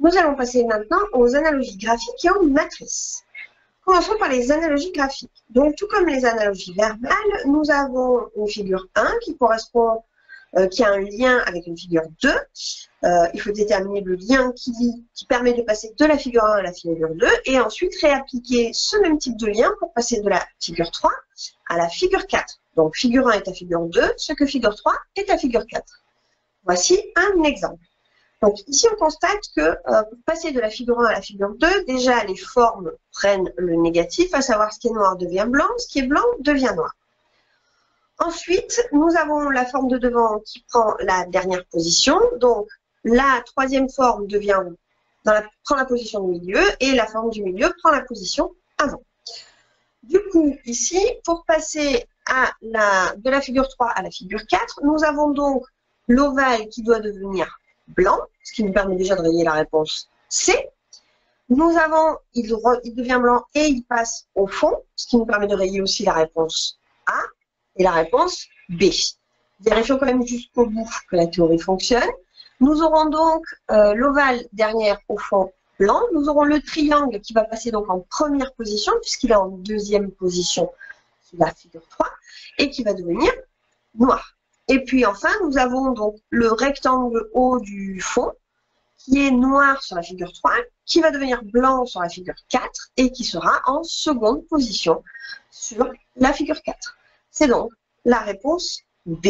Nous allons passer maintenant aux analogies graphiques et aux matrices. Commençons par les analogies graphiques. Donc, tout comme les analogies verbales, nous avons une figure 1 qui correspond, qui a un lien avec une figure 2. Il faut déterminer le lien qui permet de passer de la figure 1 à la figure 2 et ensuite réappliquer ce même type de lien pour passer de la figure 3 à la figure 4. Donc, figure 1 est à figure 2, ce que figure 3 est à figure 4. Voici un exemple. Donc, ici, on constate que pour passer de la figure 1 à la figure 2, déjà, les formes prennent le négatif, à savoir ce qui est noir devient blanc, ce qui est blanc devient noir. Ensuite, nous avons la forme de devant qui prend la dernière position. Donc, la troisième forme prend la position du milieu et la forme du milieu prend la position avant. Du coup, ici, pour passer de la figure 3 à la figure 4, nous avons donc l'ovale qui doit devenir blanc, ce qui nous permet déjà de rayer la réponse C. Nous avons, il devient blanc et il passe au fond, ce qui nous permet de rayer aussi la réponse A et la réponse B. Vérifions quand même jusqu'au bout que la théorie fonctionne. Nous aurons donc l'ovale dernière au fond blanc. Nous aurons le triangle qui va passer donc en première position, puisqu'il est en deuxième position sous la figure 3, et qui va devenir noir. Et puis enfin, nous avons donc le rectangle haut du fond, qui est noir sur la figure 3, qui va devenir blanc sur la figure 4, et qui sera en seconde position sur la figure 4. C'est donc la réponse B.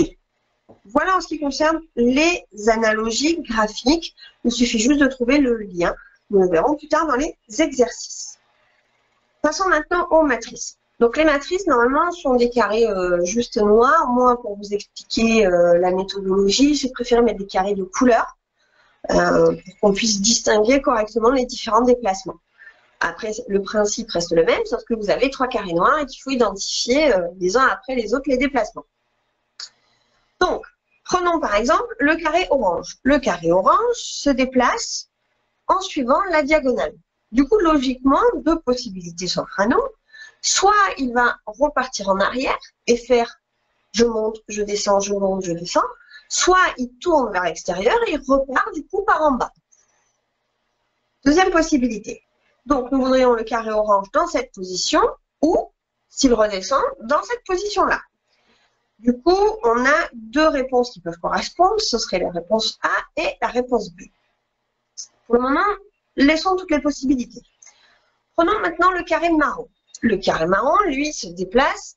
Voilà en ce qui concerne les analogies graphiques. Il suffit juste de trouver le lien. Nous le verrons plus tard dans les exercices. Passons maintenant aux matrices. Donc les matrices, normalement, sont des carrés juste noirs. Moi, pour vous expliquer la méthodologie, j'ai préféré mettre des carrés de couleur pour qu'on puisse distinguer correctement les différents déplacements. Après, le principe reste le même, sauf que vous avez 3 carrés noirs et qu'il faut identifier les uns après les autres les déplacements. Donc, prenons par exemple le carré orange. Le carré orange se déplace en suivant la diagonale. Du coup, logiquement, 2 possibilités s'offrent à nous. Soit il va repartir en arrière et faire je monte, je descends, je monte, je descends. Soit il tourne vers l'extérieur et il repart du coup par en bas. Deuxième possibilité. Donc, nous voudrions le carré orange dans cette position ou, s'il redescend, dans cette position-là. Du coup, on a 2 réponses qui peuvent correspondre. Ce serait la réponse A et la réponse B. Pour le moment, laissons toutes les possibilités. Prenons maintenant le carré marron. Le carré marron, lui, se déplace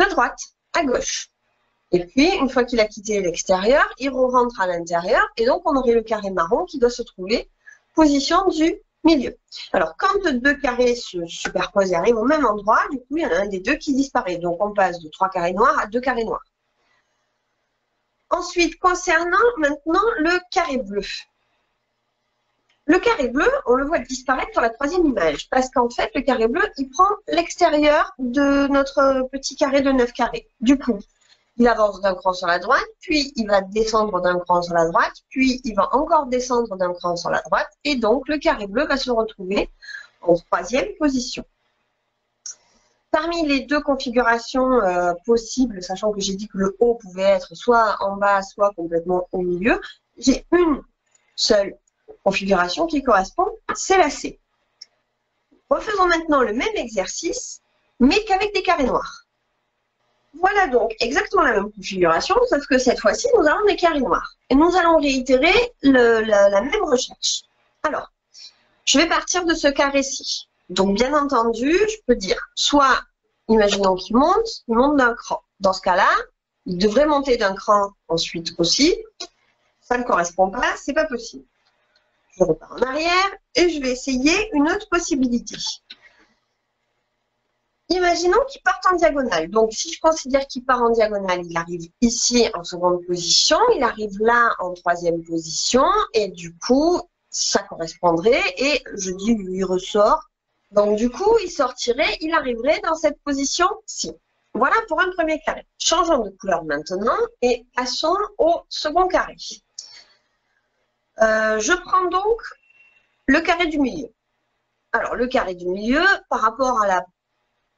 de droite à gauche. Et puis, une fois qu'il a quitté l'extérieur, il rentre à l'intérieur. Et donc, on aurait le carré marron qui doit se trouver position du milieu. Alors, quand 2 carrés se superposent et arrivent au même endroit, du coup, il y en a un des 2 qui disparaît. Donc, on passe de 3 carrés noirs à 2 carrés noirs. Ensuite, concernant maintenant le carré bleu. Le carré bleu, on le voit disparaître sur la 3e image, parce qu'en fait, le carré bleu, il prend l'extérieur de notre petit carré de 9 carrés. Du coup, il avance d'un cran sur la droite, puis il va descendre d'un cran sur la droite, puis il va encore descendre d'un cran sur la droite, et donc le carré bleu va se retrouver en 3e position. Parmi les 2 configurations possibles, sachant que j'ai dit que le haut pouvait être soit en bas, soit complètement au milieu, j'ai une seule configuration qui correspond, c'est la C. Refaisons maintenant le même exercice, mais qu'avec des carrés noirs. Voilà donc exactement la même configuration, sauf que cette fois-ci, nous avons des carrés noirs. Et nous allons réitérer la même recherche. Alors, je vais partir de ce carré-ci. Donc, bien entendu, je peux dire, soit, imaginons qu'il monte d'un cran. Dans ce cas-là, il devrait monter d'un cran ensuite aussi. Ça ne correspond pas, c'est pas possible. Je repars en arrière et je vais essayer une autre possibilité. Imaginons qu'il parte en diagonale. Donc, si je considère qu'il part en diagonale, il arrive ici en seconde position, il arrive là en 3e position, et du coup, ça correspondrait, et je dis lui, il ressort. Donc, du coup, il sortirait, il arriverait dans cette position-ci. Voilà pour un premier carré. Changeons de couleur maintenant, et passons au second carré. Je prends donc le carré du milieu. Alors, le carré du milieu, par rapport à la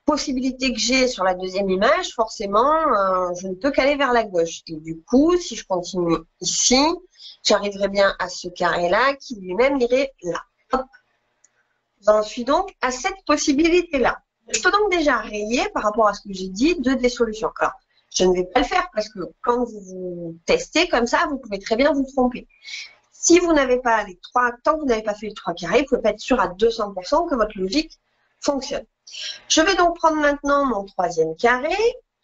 possibilité que j'ai sur la 2e image, forcément, je ne peux qu'aller vers la gauche. Et du coup, si je continue ici, j'arriverai bien à ce carré-là qui lui-même irait là. Hop. J'en suis donc à cette possibilité-là. Je peux donc déjà rayer par rapport à ce que j'ai dit des solutions. Alors, je ne vais pas le faire parce que quand vous testez comme ça, vous pouvez très bien vous tromper. Si vous n'avez pas les trois, tant que vous n'avez pas fait les trois carrés, vous ne pouvez pas être sûr à 200% que votre logique fonctionne. Je vais donc prendre maintenant mon troisième carré.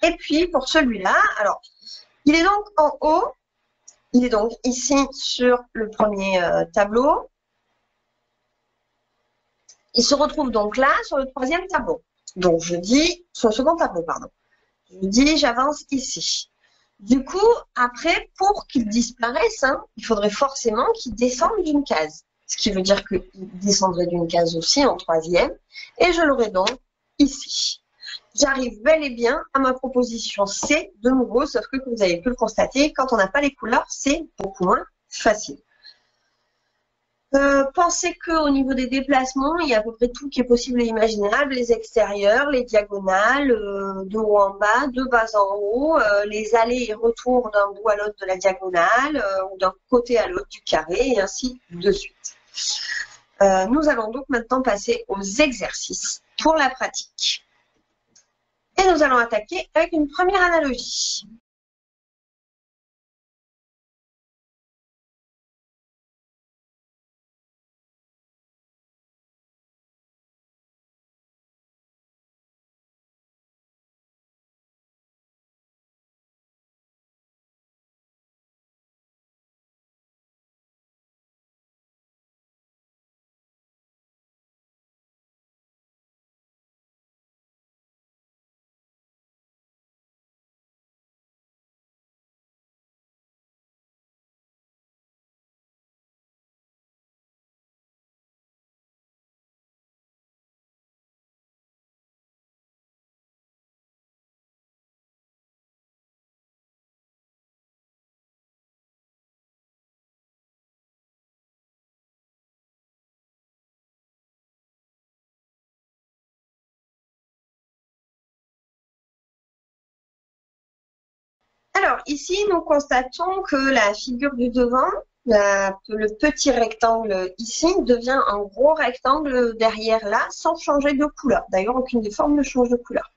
Et puis, pour celui-là, alors, il est donc en haut. Il est donc ici sur le premier tableau. Il se retrouve donc là sur le troisième tableau. Donc, je dis, sur le second tableau, pardon. Je dis, j'avance ici. Du coup, après, pour qu'il disparaisse, il faudrait forcément qu'il descende d'une case. Ce qui veut dire qu'il descendrait d'une case aussi en troisième. Et je l'aurai donc ici. J'arrive bel et bien à ma proposition C de nouveau, sauf que comme vous avez pu le constater, quand on n'a pas les couleurs, c'est beaucoup moins facile. Pensez qu'au niveau des déplacements, il y a à peu près tout qui est possible et imaginable, les extérieurs, les diagonales, de haut en bas, de bas en haut, les allers et retours d'un bout à l'autre de la diagonale, ou d'un côté à l'autre du carré, et ainsi de suite. Nous allons donc maintenant passer aux exercices pour la pratique. Et nous allons attaquer avec une première analogie. Alors, ici, nous constatons que la figure du devant, le petit rectangle ici, devient un gros rectangle derrière là, sans changer de couleur. D'ailleurs, aucune des formes ne change de couleur.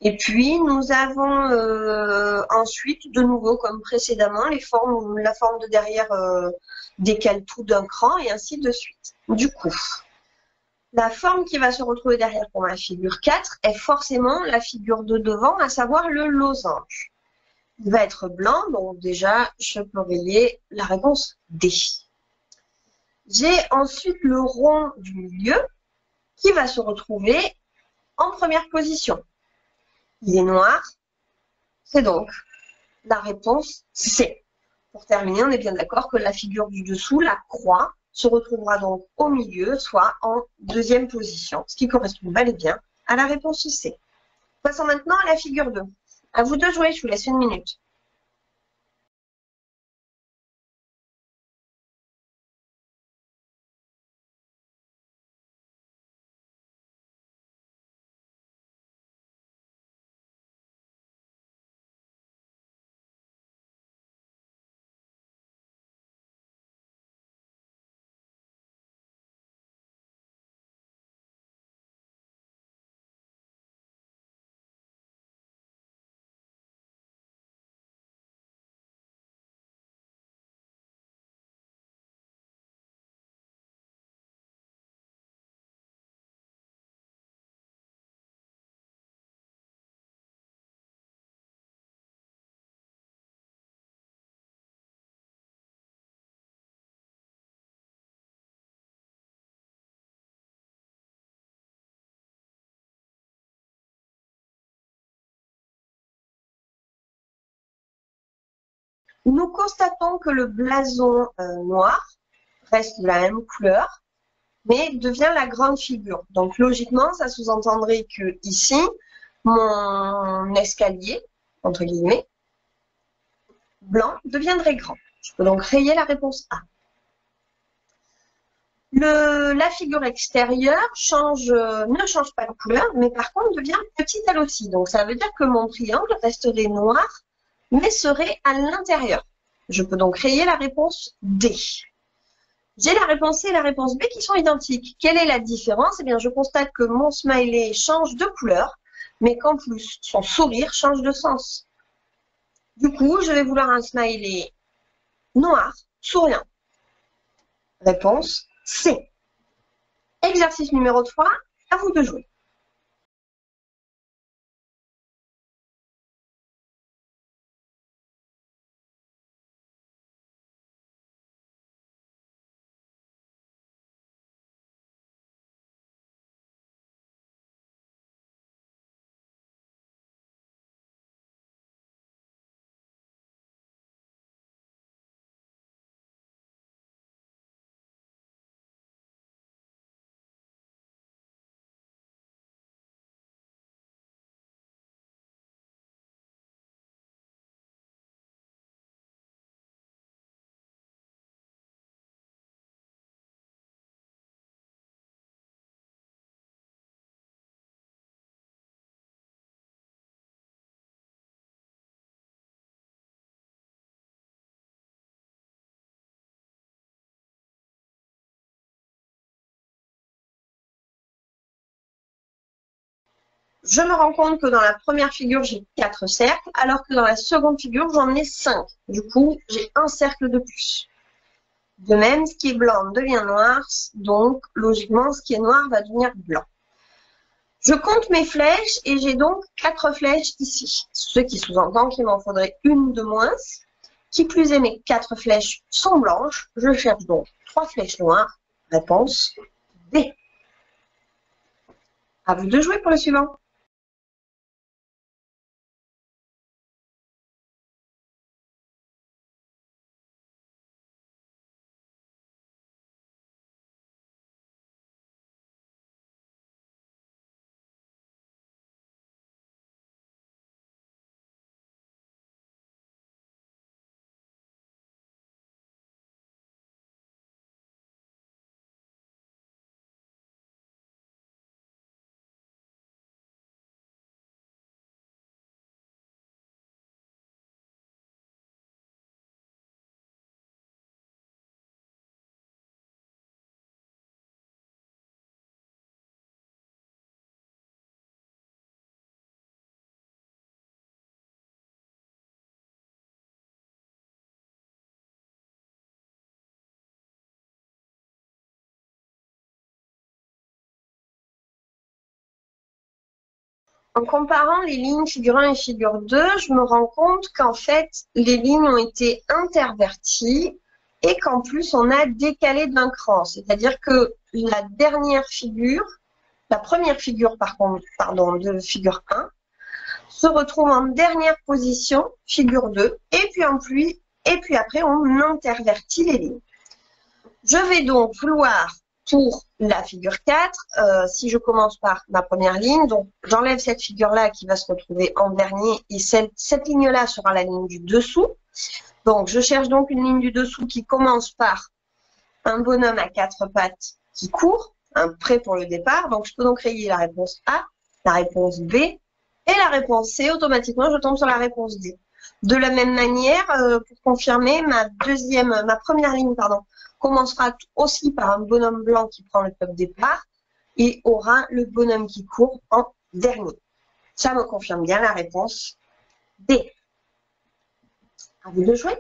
Et puis, nous avons ensuite, de nouveau, comme précédemment, la forme de derrière décale tout d'un cran, et ainsi de suite. Du coup, la forme qui va se retrouver derrière pour ma figure 4 est forcément la figure de devant, à savoir le losange. Il va être blanc, donc déjà, je peux rayer la réponse D. J'ai ensuite le rond du milieu qui va se retrouver en première position. Il est noir, c'est donc la réponse C. Pour terminer, on est bien d'accord que la figure du dessous, la croix, se retrouvera donc au milieu, soit en deuxième position, ce qui correspond bel et bien à la réponse C. Passons maintenant à la figure 2. À vous de jouer, je vous laisse une minute. Nous constatons que le blason noir reste de la même couleur, mais devient la grande figure. Donc logiquement, ça sous-entendrait que ici, mon escalier, entre guillemets, blanc, deviendrait grand. Je peux donc rayer la réponse A. La figure extérieure ne change pas de couleur, mais par contre devient petite elle aussi. Donc ça veut dire que mon triangle resterait noir, mais serait à l'intérieur. Je peux donc créer la réponse D. J'ai la réponse C et la réponse B qui sont identiques. Quelle est la différence? Eh bien, je constate que mon smiley change de couleur, mais qu'en plus, son sourire change de sens. Du coup, je vais vouloir un smiley noir, souriant. Réponse C. Exercice numéro 3, à vous de jouer. Je me rends compte que dans la première figure, j'ai 4 cercles, alors que dans la seconde figure, j'en ai 5. Du coup, j'ai un cercle de plus. De même, ce qui est blanc devient noir, donc logiquement, ce qui est noir va devenir blanc. Je compte mes flèches et j'ai donc 4 flèches ici, ce qui sous-entend qu'il m'en faudrait une de moins. Qui plus est, mes 4 flèches sont blanches. Je cherche donc 3 flèches noires. Réponse D. À vous de jouer pour le suivant. En comparant les lignes figure 1 et figure 2, je me rends compte qu'en fait, les lignes ont été interverties et qu'en plus, on a décalé d'un cran. C'est-à-dire que la dernière figure, la première figure, de figure 1, se retrouve en dernière position, figure 2, et puis après, on intervertit les lignes. Je vais donc vouloir, pour la figure 4, si je commence par ma première ligne, donc j'enlève cette figure-là qui va se retrouver en dernier, et cette ligne-là sera la ligne du dessous. Donc, je cherche donc une ligne du dessous qui commence par un bonhomme à 4 pattes qui court, un prêt pour le départ. Donc, je peux donc créer la réponse A, la réponse B et la réponse C. Automatiquement, je tombe sur la réponse D. De la même manière, pour confirmer, ma première ligne, commencera aussi par un bonhomme blanc qui prend le top départ et aura le bonhomme qui court en dernier. Ça me confirme bien la réponse D. À vous de jouer.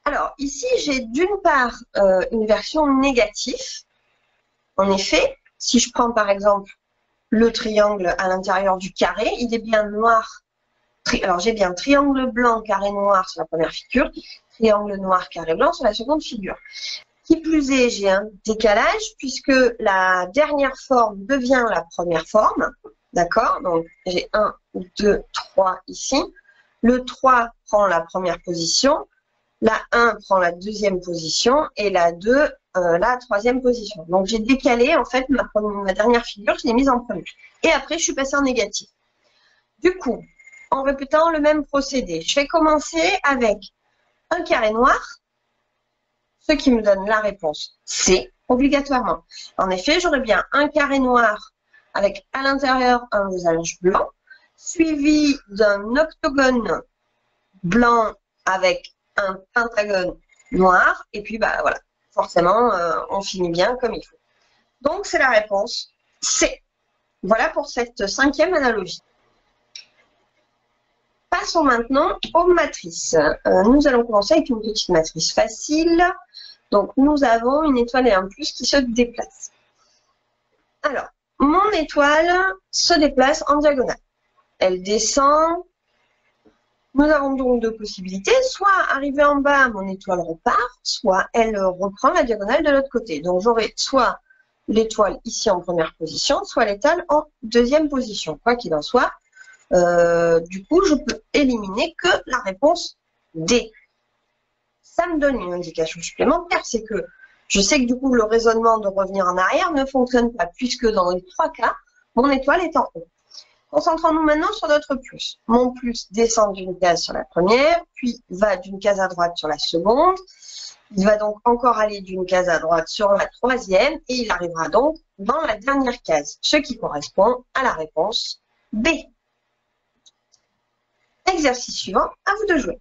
Alors, ici, j'ai d'une part une version négative. En effet, si je prends par exemple le triangle à l'intérieur du carré, il est bien noir. Alors, j'ai bien triangle blanc, carré noir sur la première figure, triangle noir, carré blanc sur la seconde figure. Qui plus est, j'ai un décalage puisque la dernière forme devient la première forme. D'accord? Donc, j'ai 1, 2, 3 ici. Le 3 prend la première position. La 1 prend la deuxième position et la 2, la troisième position. Donc, j'ai décalé, en fait, ma dernière figure, je l'ai mise en premier. Et après, je suis passée en négatif. Du coup, en répétant le même procédé, je vais commencer avec un carré noir, ce qui me donne la réponse C, obligatoirement. En effet, j'aurais bien un carré noir avec à l'intérieur un losange blanc, suivi d'un octogone blanc avec un pentagone noir, et puis bah voilà, forcément, on finit bien comme il faut. Donc, c'est la réponse C. Voilà pour cette cinquième analogie. Passons maintenant aux matrices. Nous allons commencer avec une petite matrice facile. Donc, nous avons une étoile et un plus qui se déplacent. Alors, mon étoile se déplace en diagonale. Elle descend. Nous avons donc deux possibilités. Soit arriver en bas, mon étoile repart, soit elle reprend la diagonale de l'autre côté. Donc, j'aurai soit l'étoile ici en première position, soit l'étoile en deuxième position. Quoi qu'il en soit, du coup, je peux éliminer que la réponse D. Ça me donne une indication supplémentaire, c'est que je sais que du coup, le raisonnement de revenir en arrière ne fonctionne pas, puisque dans les trois cas, mon étoile est en haut. Concentrons-nous maintenant sur notre plus. Mon plus descend d'une case sur la première, puis va d'une case à droite sur la seconde. Il va donc encore aller d'une case à droite sur la troisième, et il arrivera donc dans la dernière case, ce qui correspond à la réponse B. Exercice suivant, à vous de jouer.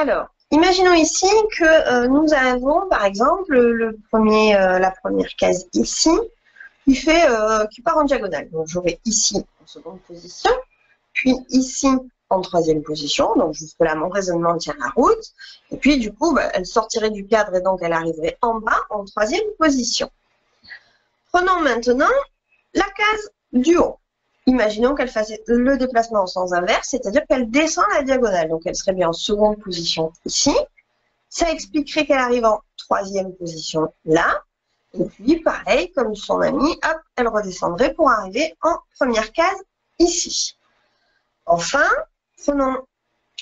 Alors, imaginons ici que nous avons, par exemple, la première case ici, qui part en diagonale. Donc, j'aurai ici en seconde position, puis ici en troisième position. Donc, jusque-là, mon raisonnement tient la route. Et puis, du coup, elle sortirait du cadre et donc elle arriverait en bas en troisième position. Prenons maintenant la case du haut. Imaginons qu'elle fasse le déplacement en sens inverse, c'est-à-dire qu'elle descend la diagonale. Donc, elle serait bien en seconde position ici. Ça expliquerait qu'elle arrive en troisième position là. Et puis, pareil, comme son amie, hop, elle redescendrait pour arriver en première case ici. Enfin, prenons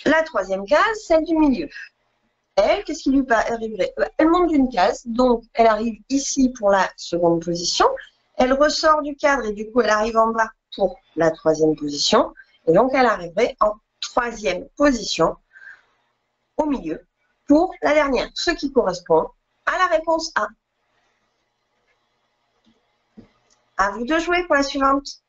la troisième case, celle du milieu. Elle, qu'est-ce qui lui arriverait? Elle monte d'une case, donc elle arrive ici pour la seconde position. Elle ressort du cadre et du coup, elle arrive en bas pour la troisième position. Et donc, elle arriverait en troisième position au milieu pour la dernière, ce qui correspond à la réponse A. À vous de jouer pour la suivante.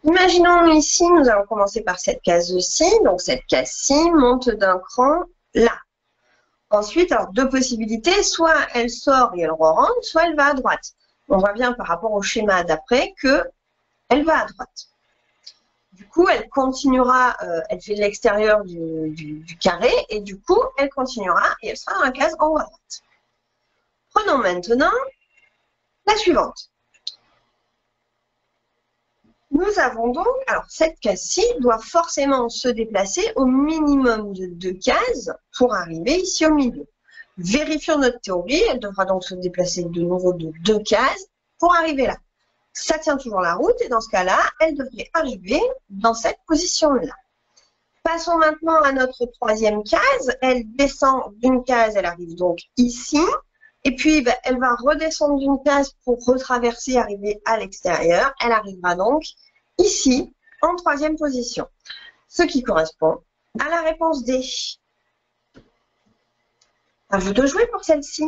Imaginons ici, nous allons commencer par cette case-ci. Donc, cette case-ci monte d'un cran là. Ensuite, alors, deux possibilités. Soit elle sort et elle re-rentre, soit elle va à droite. On voit bien par rapport au schéma d'après qu'elle va à droite. Du coup, elle continuera, elle fait l'extérieur du carré et du coup, elle continuera et elle sera dans la case en haut à droite. Prenons maintenant la suivante. Nous avons donc, alors cette case-ci doit forcément se déplacer au minimum de 2 cases pour arriver ici au milieu. Vérifions notre théorie, elle devra donc se déplacer de nouveau de 2 cases pour arriver là. Ça tient toujours la route et dans ce cas-là, elle devrait arriver dans cette position-là. Passons maintenant à notre troisième case. Elle descend d'une case, elle arrive donc ici. Et puis, elle va redescendre d'une case pour retraverser, arriver à l'extérieur. Elle arrivera donc ici, en troisième position. Ce qui correspond à la réponse D. À vous de jouer pour celle-ci.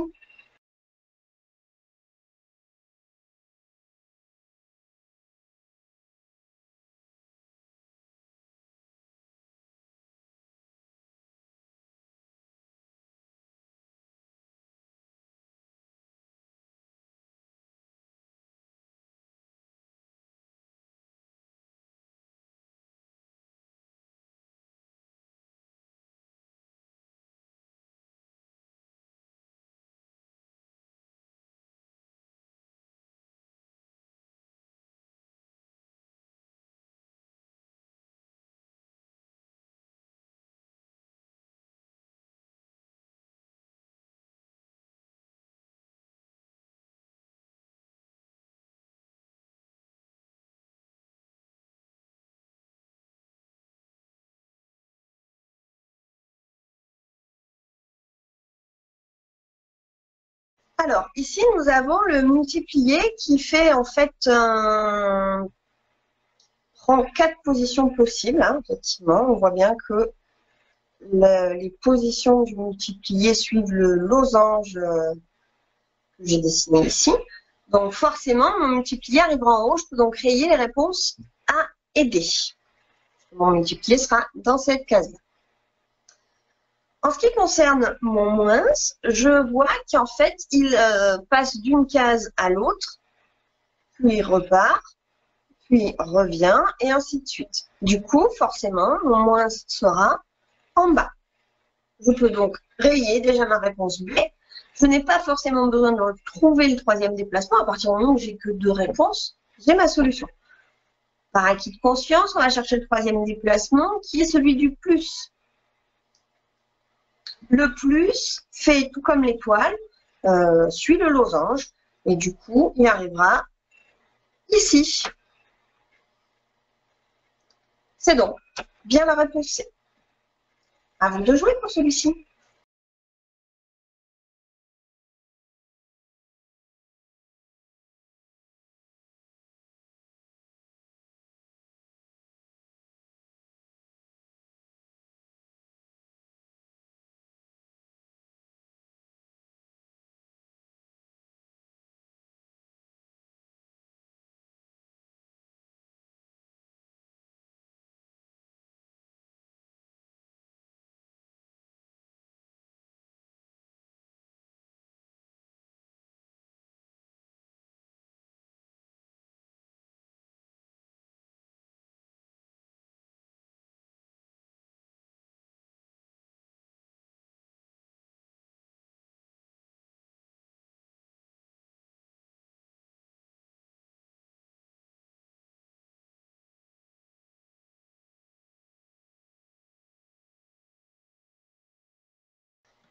Alors, ici, nous avons le multiplié qui fait en fait prend 4 positions possibles. Hein, effectivement, on voit bien que les positions du multiplié suivent le losange que j'ai dessiné ici. Donc, forcément, mon multiplié arrivera en haut. Je peux donc créer les réponses A et D. Mon multiplié sera dans cette case-là. En ce qui concerne mon moins, je vois qu'en fait, il passe d'une case à l'autre, puis repart, puis revient, et ainsi de suite. Du coup, forcément, mon moins sera en bas. Je peux donc rayer déjà ma réponse B. Je n'ai pas forcément besoin de trouver le troisième déplacement. À partir du moment où j'ai que 2 réponses, j'ai ma solution. Par acquis de conscience, on va chercher le troisième déplacement, qui est celui du plus. Le plus fait tout comme l'étoile, suit le losange, et du coup, il arrivera ici. C'est donc bien la réponse C. À vous de jouer pour celui-ci.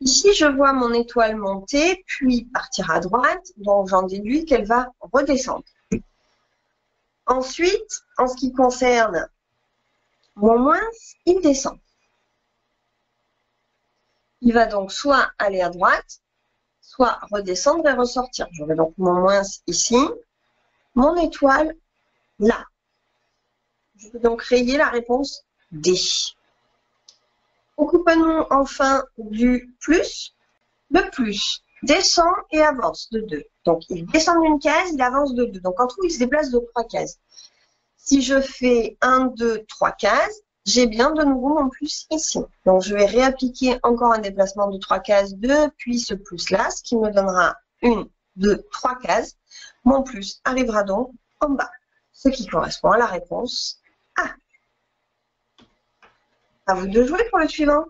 Ici, je vois mon étoile monter, puis partir à droite, donc j'en déduis qu'elle va redescendre. Ensuite, en ce qui concerne mon moins, il descend. Il va donc soit aller à droite, soit redescendre et ressortir. J'aurai donc mon moins ici, mon étoile là. Je peux donc rayer la réponse D. Occupons-nous enfin du plus. Le plus descend et avance de 2. Donc, il descend d'une case, il avance de 2. Donc, en tout, il se déplace de 3 cases. Si je fais 1, 2, 3 cases, j'ai bien de nouveau mon plus ici. Donc, je vais réappliquer encore un déplacement de 3 cases depuis ce plus-là, ce qui me donnera 1, 2, 3 cases. Mon plus arrivera donc en bas, ce qui correspond à la réponse A. À vous de jouer pour le suivant.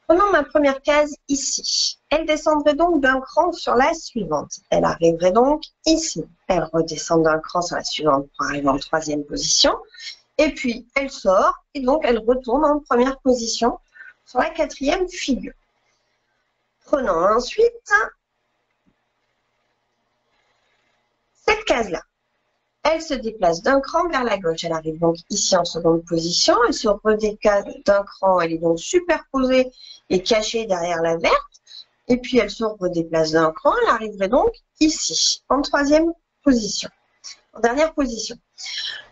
Prenons ma première case ici. Elle descendrait donc d'un cran sur la suivante. Elle arriverait donc ici. Elle redescend d'un cran sur la suivante pour arriver en troisième position. Et puis, elle sort et donc elle retourne en première position sur la quatrième figure. Prenons ensuite cette case-là. Elle se déplace d'un cran vers la gauche. Elle arrive donc ici en seconde position. Elle se redécale d'un cran. Elle est donc superposée et cachée derrière la verte. Et puis, elle se redéplace d'un cran. Elle arriverait donc ici, en troisième position, en dernière position.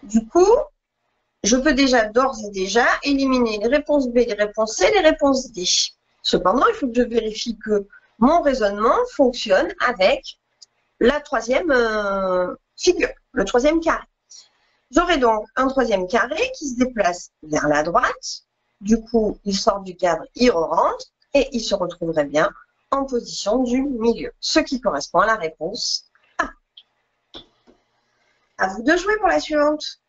Du coup, je peux déjà d'ores et déjà éliminer les réponses B, les réponses C, les réponses D. Cependant, il faut que je vérifie que mon raisonnement fonctionne avec la troisième figure, le troisième carré. J'aurai donc un troisième carré qui se déplace vers la droite. Du coup, il sort du cadre, il rentre et il se retrouverait bien en position du milieu, ce qui correspond à la réponse A. À vous de jouer pour la suivante.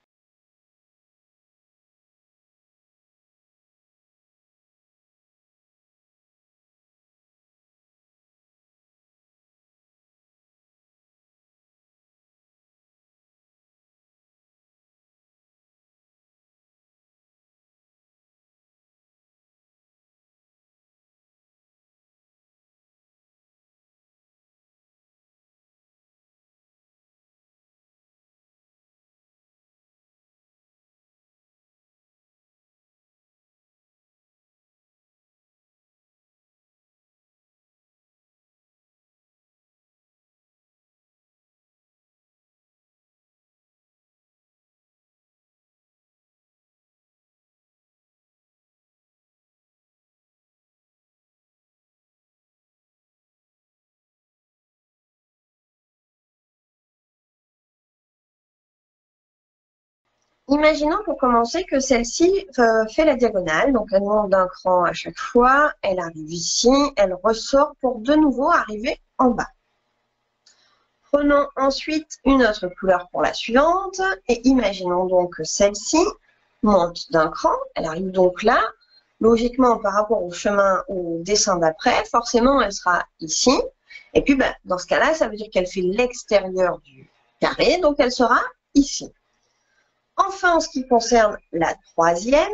Imaginons pour commencer que celle-ci fait la diagonale, donc elle monte d'un cran à chaque fois, elle arrive ici, elle ressort pour de nouveau arriver en bas. Prenons ensuite une autre couleur pour la suivante et imaginons donc que celle-ci monte d'un cran, elle arrive donc là. Logiquement, par rapport au chemin ou au dessin d'après, forcément, elle sera ici. Et puis, dans ce cas-là, ça veut dire qu'elle fait l'extérieur du carré, donc elle sera ici. Enfin, en ce qui concerne la troisième,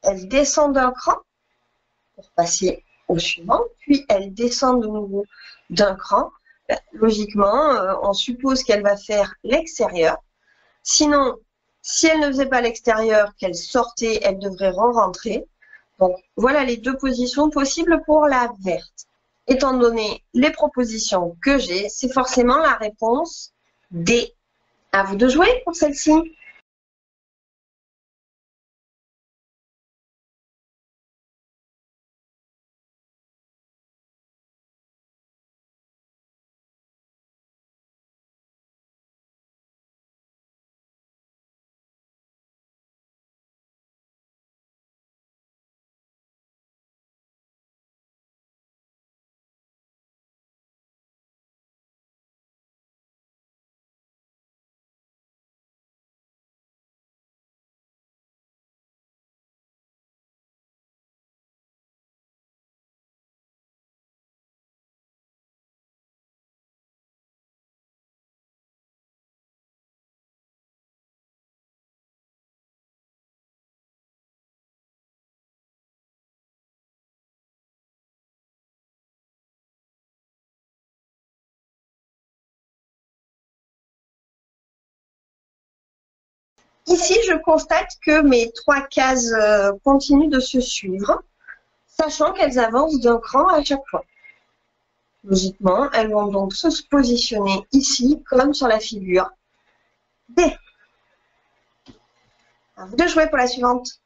elle descend d'un cran pour passer au suivant, puis elle descend de nouveau d'un cran. Logiquement, on suppose qu'elle va faire l'extérieur. Sinon, si elle ne faisait pas l'extérieur, qu'elle sortait, elle devrait rentrer. Donc, voilà les deux positions possibles pour la verte. Étant donné les propositions que j'ai, c'est forcément la réponse D. À vous de jouer pour celle-ci. Ici, je constate que mes 3 cases continuent de se suivre, sachant qu'elles avancent d'un cran à chaque fois. Logiquement, elles vont donc se positionner ici, comme sur la figure D. À vous de jouer pour la suivante.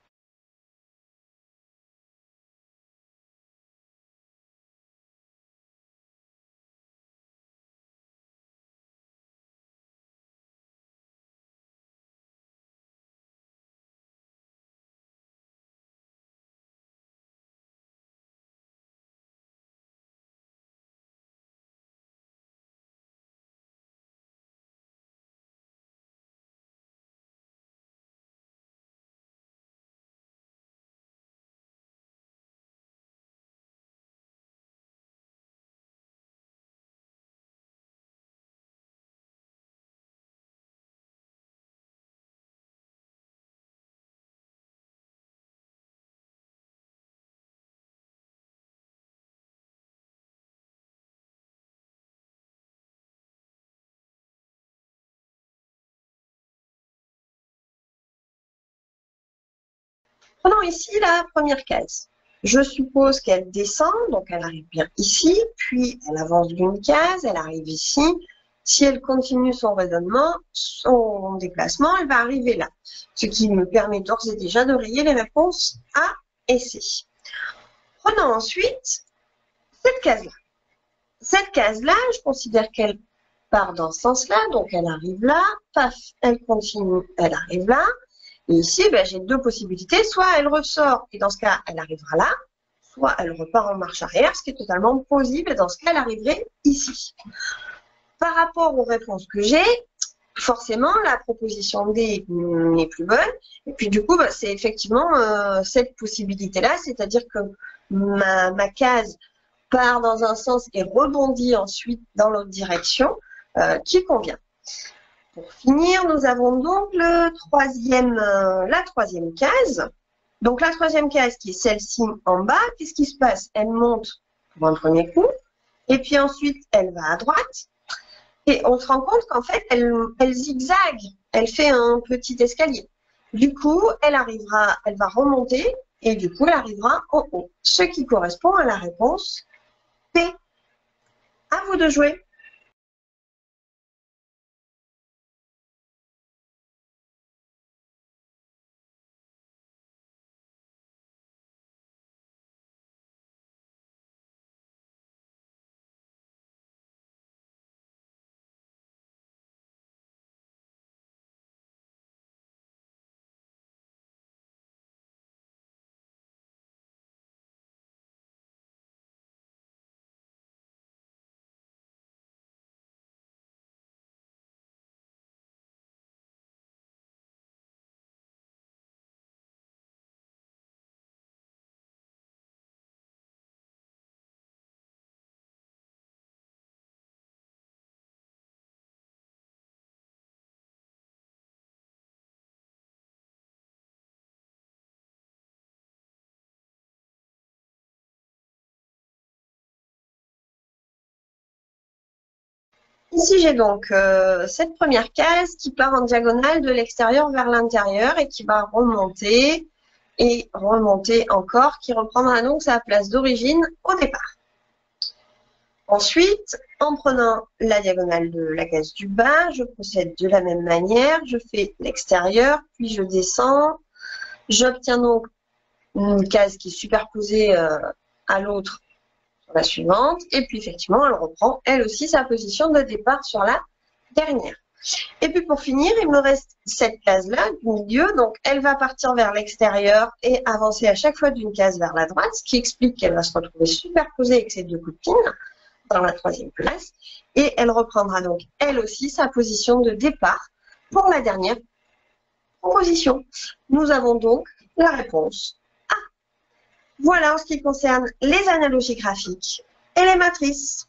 Prenons ici la première case. Je suppose qu'elle descend, donc elle arrive bien ici, puis elle avance d'une case, elle arrive ici. Si elle continue son raisonnement, son déplacement, elle va arriver là. Ce qui me permet d'ores et déjà de rayer les réponses A et C. Prenons ensuite cette case-là. Cette case-là, je considère qu'elle part dans ce sens-là, donc elle arrive là, paf, elle continue, elle arrive là. Et ici, ben, j'ai 2 possibilités. Soit elle ressort, et dans ce cas, elle arrivera là, soit elle repart en marche arrière, ce qui est totalement possible, et dans ce cas, elle arriverait ici. Par rapport aux réponses que j'ai, forcément, la proposition D n'est plus bonne. Et puis, du coup, ben, c'est effectivement cette possibilité-là, c'est-à-dire que ma case part dans un sens et rebondit ensuite dans l'autre direction, qui convient. Pour finir, nous avons donc la troisième case. Donc la troisième case qui est celle-ci en bas, qu'est-ce qui se passe? Elle monte pour un premier coup, et puis ensuite elle va à droite, et on se rend compte qu'en fait elle zigzague, elle fait un petit escalier. Du coup, elle va remonter, et du coup elle arrivera en haut, ce qui correspond à la réponse P. À vous de jouer. Ici, j'ai donc cette première case qui part en diagonale de l'extérieur vers l'intérieur et qui va remonter et remonter encore, qui reprendra donc sa place d'origine au départ. Ensuite, en prenant la diagonale de la case du bas, je procède de la même manière. Je fais l'extérieur, puis je descends. J'obtiens donc une case qui est superposée à l'autre, la suivante, et puis effectivement, elle reprend elle aussi sa position de départ sur la dernière. Et puis pour finir, il me reste cette case-là du milieu, donc elle va partir vers l'extérieur et avancer à chaque fois d'une case vers la droite, ce qui explique qu'elle va se retrouver superposée avec ses 2 copines dans la troisième place, et elle reprendra donc elle aussi sa position de départ pour la dernière proposition. Nous avons donc la réponse. Voilà en ce qui concerne les analogies graphiques et les matrices.